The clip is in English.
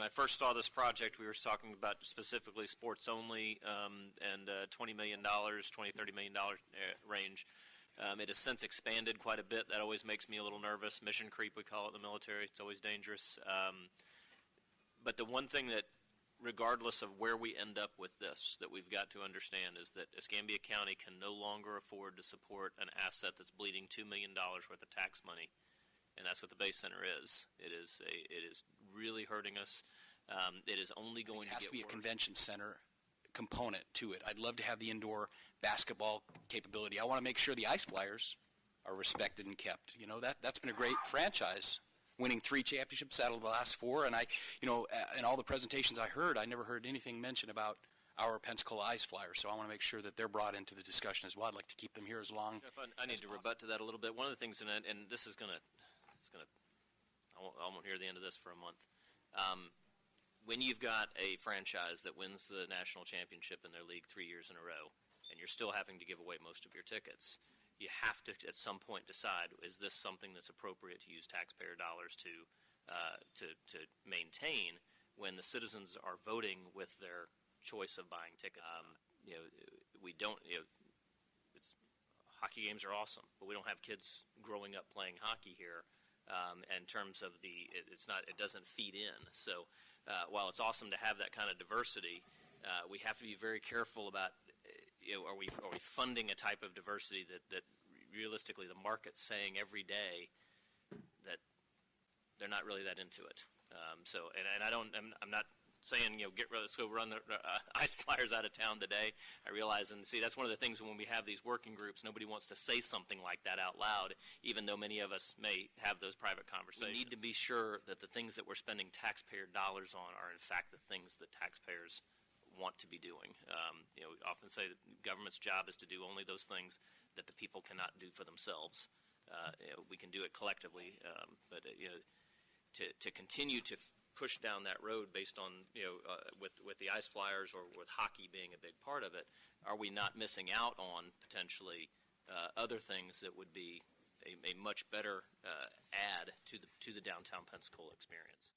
when I first saw this project, we were talking about specifically sports only and $20 million, $30 million range. It has since expanded quite a bit. That always makes me a little nervous. Mission creep, we call it in the military. It's always dangerous. But the one thing that, regardless of where we end up with this, that we've got to understand is that Escambia County can no longer afford to support an asset that's bleeding $2 million worth of tax money. And that's what the Bay Center is. It is really hurting us. It is only going to get worse. It has to be a convention center component to it. I'd love to have the indoor basketball capability. I want to make sure the Ice Flyers are respected and kept. You know, that's been a great franchise, winning 3 championships out of the last 4. And in all the presentations I heard, I never heard anything mentioned about our Pensacola Ice Flyers. So I want to make sure that they're brought into the discussion as well. I'd like to keep them here as long. Jeff, I need to rebut to that a little bit. One of the things, and this is going to, I won't hear the end of this for a month. When you've got a franchise that wins the national championship in their league 3 years in a row, and you're still having to give away most of your tickets, you have to at some point decide, is this something that's appropriate to use taxpayer dollars to maintain when the citizens are voting with their choice of buying tickets? We don't. Hockey games are awesome, but we don't have kids growing up playing hockey here. In terms of it doesn't feed in. So while it's awesome to have that kind of diversity, we have to be very careful about, are we funding a type of diversity that realistically the market's saying every day that they're not really that into it. I'm not saying, let's go run the Ice Flyers out of town today. I realize, and see, that's one of the things when we have these working groups, nobody wants to say something like that out loud, even though many of us may have those private conversations. We need to be sure that the things that we're spending taxpayer dollars on are in fact the things that taxpayers want to be doing. We often say that the government's job is to do only those things that the people cannot do for themselves. We can do it collectively, but to continue to push down that road based on with the Ice Flyers or with hockey being a big part of it, are we not missing out on potentially other things that would be a much better add to the downtown Pensacola experience?